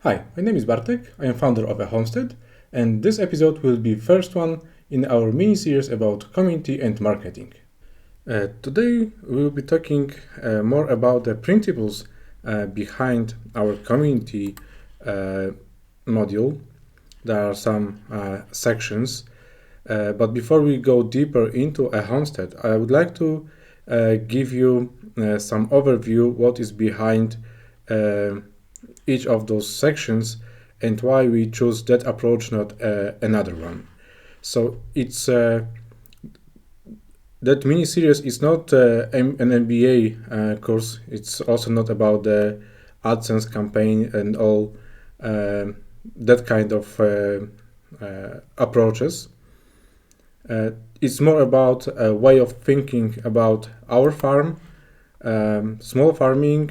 Hi, my name is Bartek. I am founder of e-Homestead, and this episode will be first one in our mini-series about community and marketing. Today we will be talking more about the principles behind our community module. There are some sections, but before we go deeper into e-Homestead, I would like to give you some overview what is behind each of those sections and why we choose that approach, not another one. So it's that mini series is not an MBA course. It's also not about the AdSense campaign and all that kind of approaches. It's more about a way of thinking about our farm, small farming,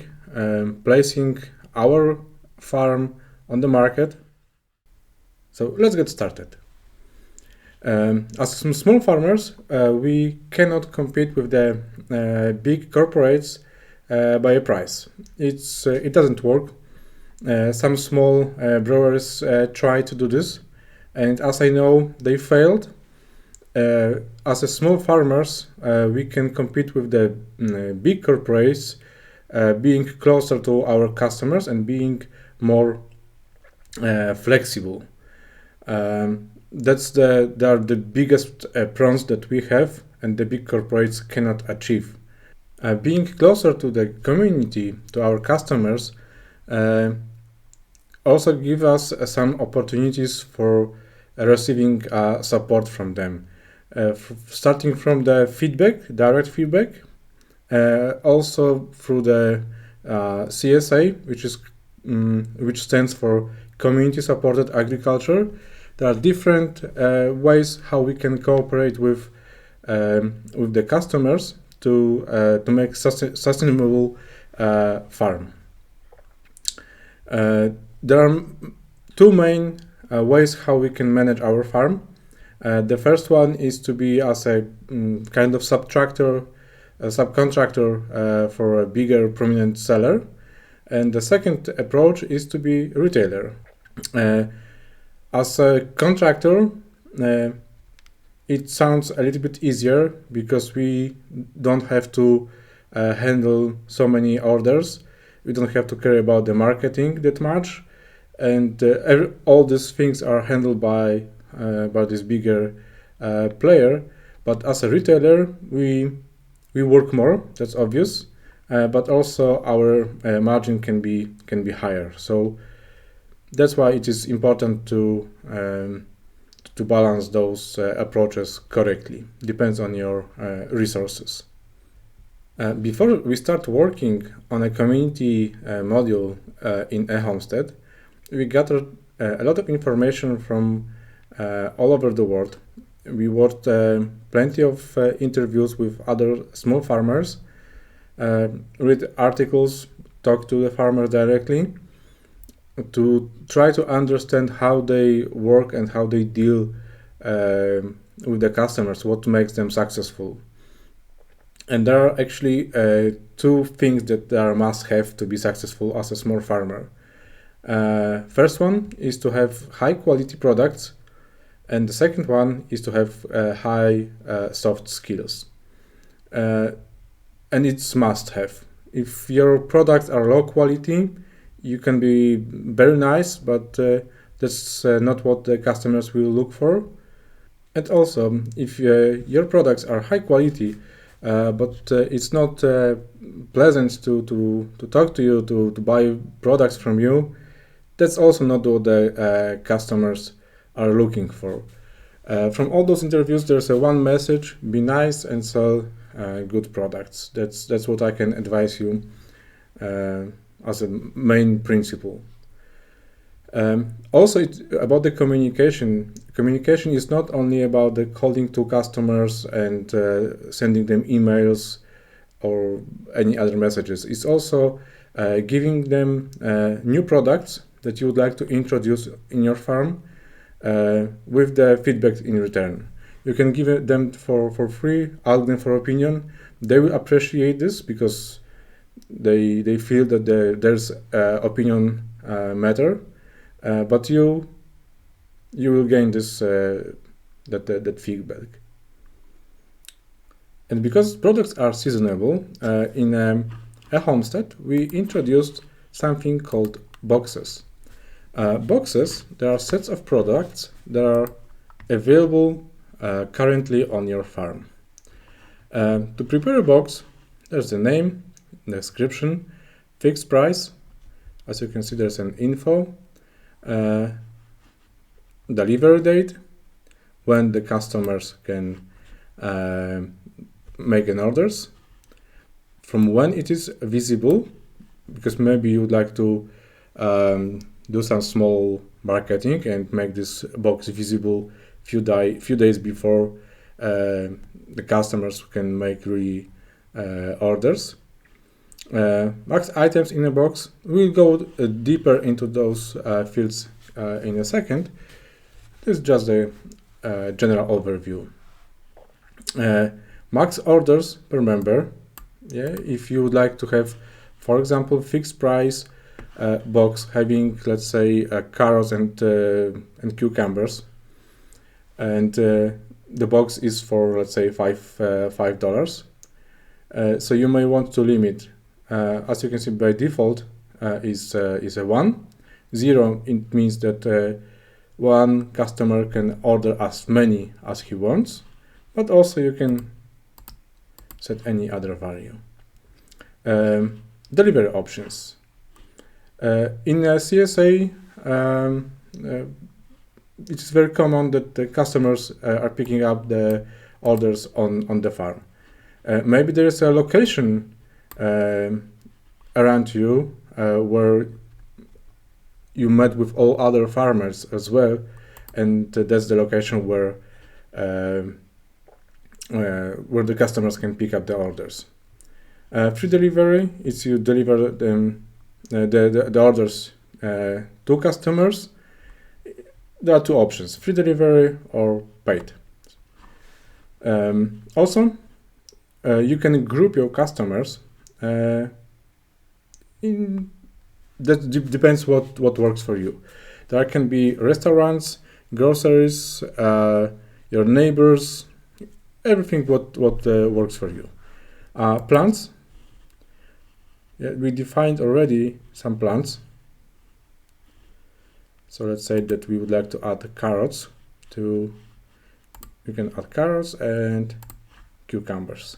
placing our farm on the market. So let's get started. As some small farmers, we cannot compete with the big corporates by a price. It doesn't work. Some small brewers try to do this, and as I know, they failed. As a small farmers, we can compete with the big corporates, being closer to our customers and being more flexible. They are the biggest pros that we have, and the big corporates cannot achieve. Being closer to the community, to our customers, also give us some opportunities for receiving support from them. Starting from the feedback, direct feedback, also through the CSA, which stands for Community Supported Agriculture. There are different ways how we can cooperate with the customers to make sustainable farm. There are two main ways how we can manage our farm. The first one is to be as a kind of subcontractor for a bigger prominent seller, and the second approach is to be retailer. As a contractor, it sounds a little bit easier because we don't have to handle so many orders. We don't have to care about the marketing that much, and all these things are handled by this bigger player. But as a retailer, we work more. That's obvious, but also our margin can be higher. So that's why it is important to balance those approaches correctly. Depends on your resources. Before we start working on a community module in e-Homestead, we gathered a lot of information from all over the world. We watched plenty of interviews with other small farmers, read articles, talk to the farmers directly to try to understand how they work and how they deal with the customers, what makes them successful. And there are actually two things that are must-have to be successful as a small farmer. First one is to have high-quality products, and the second one is to have high soft skills. And it's must-have. If your products are low quality, you can be very nice, but that's not what the customers will look for. And also, if your products are high quality, but it's not pleasant to talk to you, to buy products from you, that's also not what the customers are looking for. From all those interviews, there's one message: be nice and sell good products. That's what I can advise you as a main principle. Also, about the communication. Communication is not only about the calling to customers and sending them emails or any other messages. It's also giving them new products that you would like to introduce in your farm with the feedback in return. You can give them for free, ask them for opinion. They will appreciate this because they feel that there's opinion matter, but you will gain this that feedback. And because products are seasonable, in e-Homestead we introduced something called boxes. Boxes, there are sets of products that are available currently on your farm. To prepare a box, there's the name, description, fixed price. As you can see, there's an info, delivery date, when the customers can make an orders, from when it is visible, because maybe you would like to do some small marketing and make this box visible few days before the customers can make really orders. Max items in a box. We'll go deeper into those fields in a second. This is just a general overview. Max orders per member. Yeah, if you would like to have, for example, fixed price box having, let's say, carrots and cucumbers, and the box is for, let's say, $5. So you may want to limit. As you can see, by default is a 1. 0, it means that one customer can order as many as he wants, but also you can set any other value. Delivery options. In CSA, it is very common that the customers are picking up the orders on the farm. Maybe there is a location around you where you met with all other farmers as well, and that's the location where the customers can pick up the orders. Free delivery is you deliver them, the orders to customers. There are two options: free delivery or paid. Also, you can group your customers. That depends what works for you. There can be restaurants, groceries, your neighbors, everything what works for you. Plants. Yeah, we defined already some plants. So let's say that we would like to add carrots to. You can add carrots and cucumbers.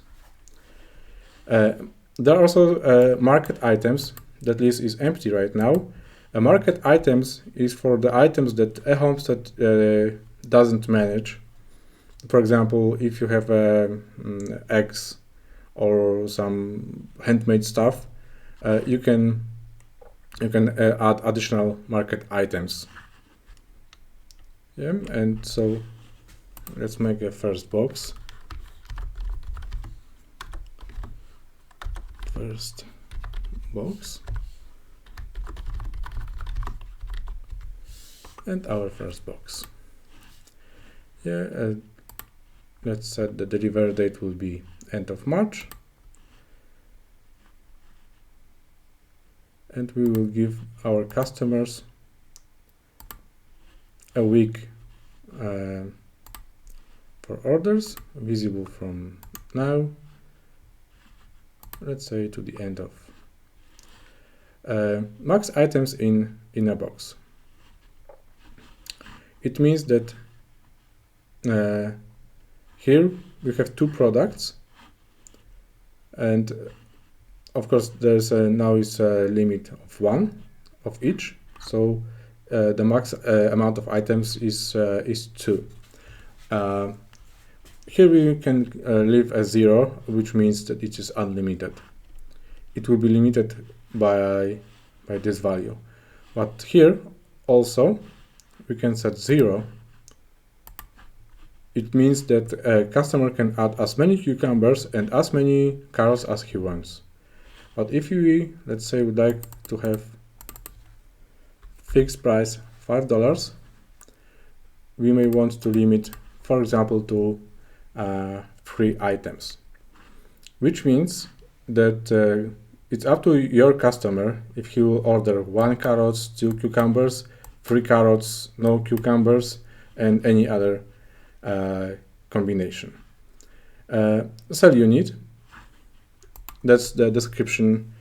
There are also market items. That list is empty right now. Market items is for the items that e-Homestead doesn't manage. For example, if you have eggs or some handmade stuff, you can add additional market items. Yeah, and so let's make a first box. First box. And our first box. Yeah, let's set the delivery date will be end of March. And we will give our customers a week for orders, visible from now, let's say, to the end of max items in a box. It means that here we have two products, and of course there's now is a limit of 1 of each, so the max amount of items is 2. Here we can leave a 0, which means that it is unlimited. It will be limited by this value, but here also we can set 0. It means that a customer can add as many cucumbers and as many carrots as he wants. But if we, let's say, would like to have fixed price $5, we may want to limit, for example, to 3 items, which means that it's up to your customer if he will order 1 carrot, 2 cucumbers, free carrots, no cucumbers, and any other combination. Sell unit, that's the description,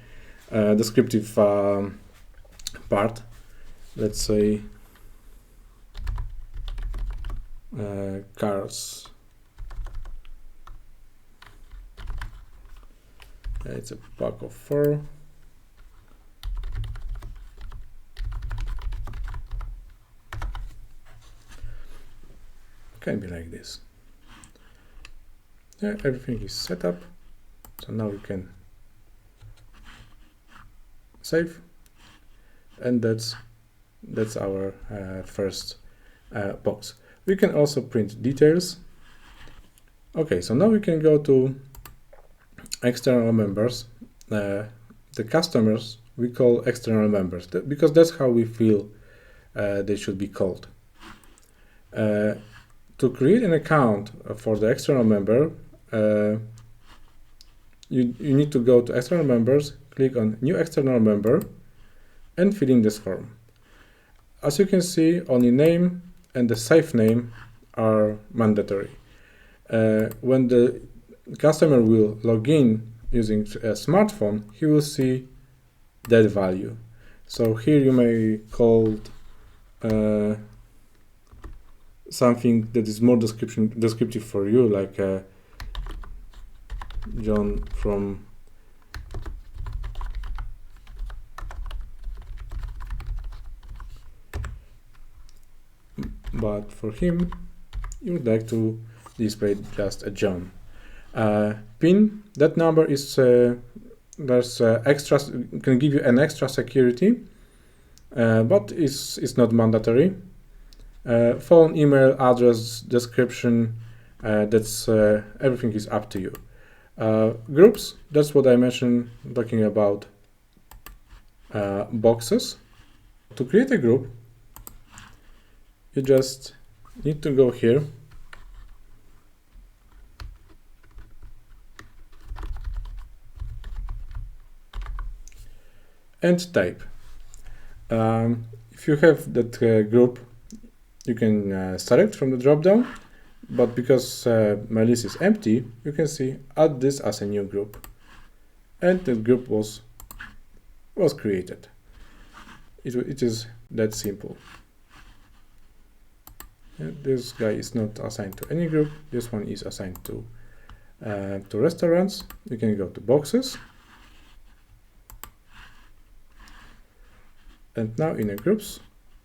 descriptive part. Let's say carrots. It's a pack of 4. Can be like this. Yeah, everything is set up. So now we can save, and that's our first box. We can also print details. Okay, so now we can go to external members. The customers we call external members because that's how we feel they should be called. To create an account for the external member, you need to go to external members, click on new external member, and fill in this form. As you can see, only name and the save name are mandatory. When the customer will log in using a smartphone, he will see that value. So here you may call something that is more descriptive for you, like John from but for him you would like to display just a John. PIN, that number is there's extra, can give you an extra security, but it's not mandatory. Phone, email, address, description, that's everything is up to you. Groups, that's what I mentioned talking about boxes. To create a group, you just need to go here and type. If you have that group, you can select from the drop-down, but because my list is empty, you can see add this as a new group, and the group was created. It is that simple. And this guy is not assigned to any group. This one is assigned to restaurants. You can go to boxes, and now in the groups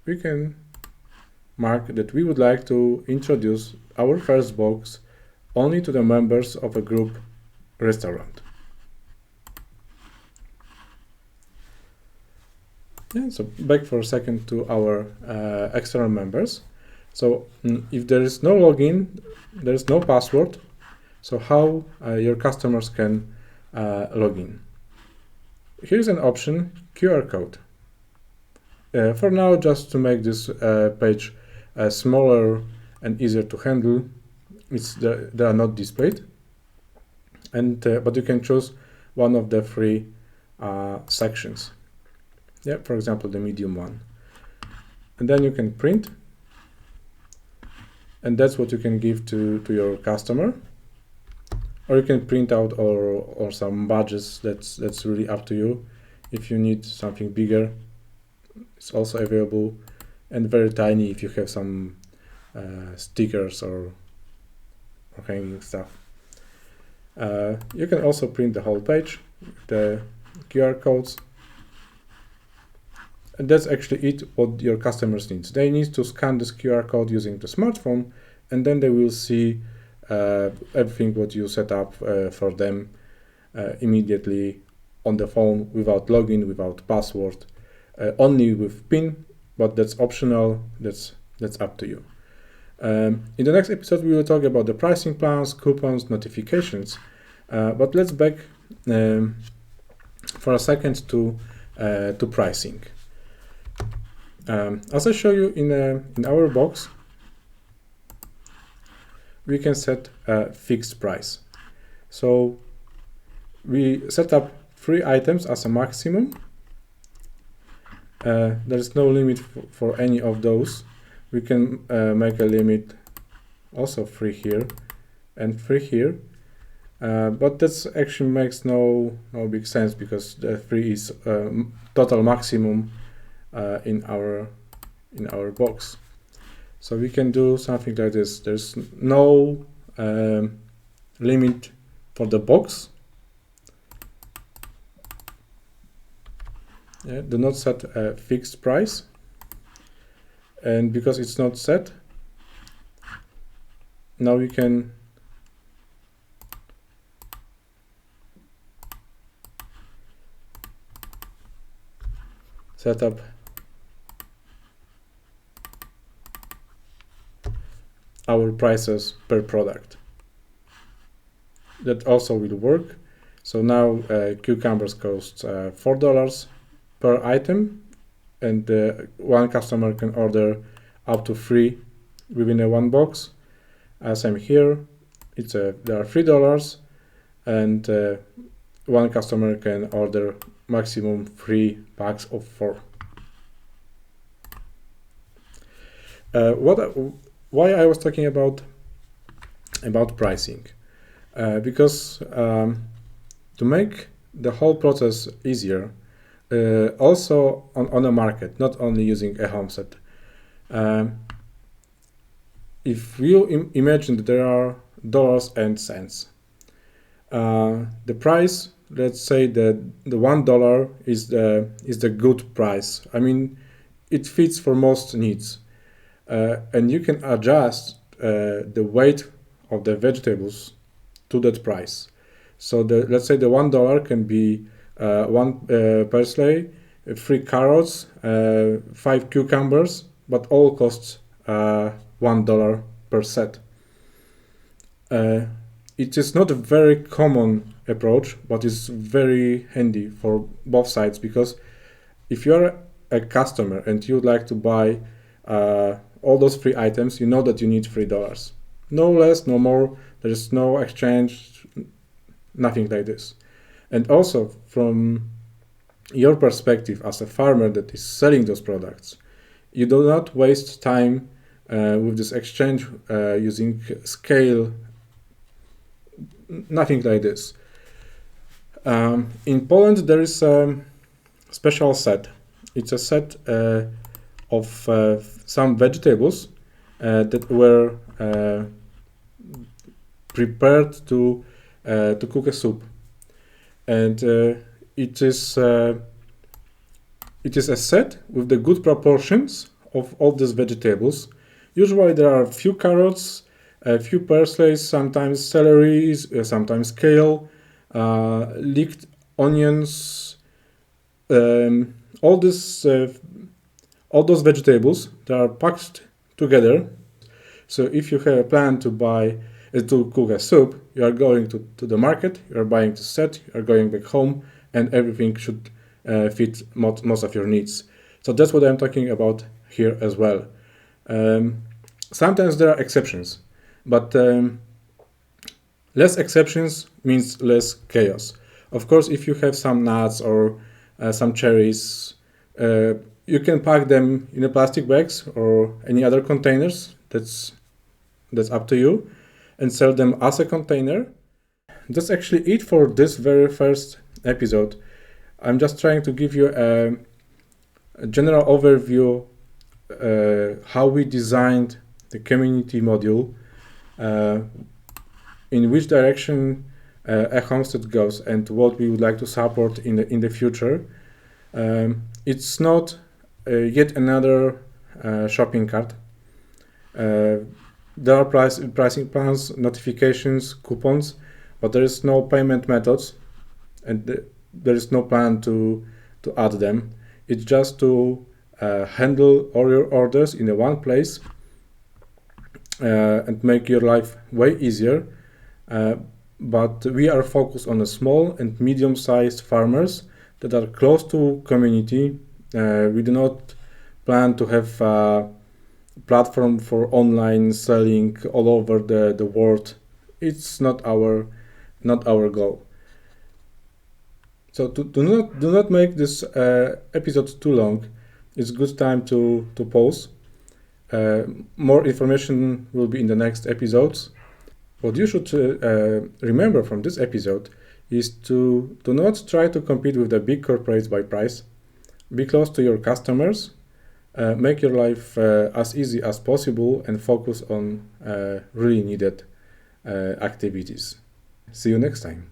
we can mark that we would like to introduce our first box only to the members of a group restaurant. Yeah, so back for a second to our external members. So if there is no login, there is no password, so how your customers can log in? Here's an option, QR code. For now, just to make this page smaller and easier to handle, they are not displayed, and but you can choose one of the 3 sections. Yeah, for example, the medium one, and then you can print, and that's what you can give to your customer, or you can print out or some badges. That's really up to you. If you need something bigger, it's also available, and very tiny if you have some stickers or hanging stuff. You can also print the whole page, the QR codes, and that's actually it what your customers need. They need to scan this QR code using the smartphone, and then they will see everything what you set up for them immediately on the phone, without login, without password, only with PIN, but that's optional. That's up to you. In the next episode, we will talk about the pricing plans, coupons, notifications. But let's back for a second to pricing. As I show you in our box, we can set a fixed price. So we set up 3 items as a maximum, there is no limit for any of those. We can make a limit also 3 here and 3 here, but that actually makes no big sense, because the 3 is total maximum in our box. So we can do something like this. There's no limit for the box. Do not set a fixed price, and because it's not set, now we can set up our prices per product. That also will work. So now cucumbers cost $4 per item, and one customer can order up to 3 within a one box. Same here, there are $3, and one customer can order maximum 3 packs of 4. Why I was talking about pricing? Because to make the whole process easier, also on a market, not only using e-Homestead. If you imagine that there are dollars and cents, the price, let's say that the $1 is the good price. I mean, it fits for most needs, and you can adjust the weight of the vegetables to that price. So let's say the $1 can be 1 parsley, 3 carrots, 5 cucumbers, but all costs $1 per set. It is not a very common approach, but it's very handy for both sides, because if you're a customer and you'd like to buy all those 3 items, you know that you need $3. No less, no more. There is no exchange, nothing like this. And also, from your perspective as a farmer that is selling those products, you do not waste time with this exchange using scale, nothing like this. In Poland, there is a special set. It's a set of some vegetables that were prepared to cook a soup, and it is a set with the good proportions of all these vegetables. Usually there are a few carrots, a few parsleys, sometimes celery, sometimes kale, leeked onions, all those vegetables that are packed together. So if you have a plan to cook a soup, you are going to the market, you are buying the set, you are going back home, and everything should fit most of your needs. So that's what I'm talking about here as well. Sometimes there are exceptions, but less exceptions means less chaos. Of course, if you have some nuts or some cherries, you can pack them in a plastic bags or any other containers. That's up to you, and sell them as a container. That's actually it for this very first episode. I'm just trying to give you a general overview how we designed the community module, in which direction e-Homestead goes, and what we would like to support in the future. It's not yet another shopping cart. There are pricing plans, notifications, coupons, but there is no payment methods, and there is no plan to add them. It's just to handle all your orders in one place and make your life way easier. But we are focused on the small and medium-sized farmers that are close to community. We do not plan to have a platform for online selling all over the world. It's not our goal. So do not make this episode too long. it's good time to pause. More information will be in the next episodes. What you should remember from this episode is to do not try to compete with the big corporates by price. Be close to your customers, make your life as easy as possible, and focus on really needed activities. See you next time.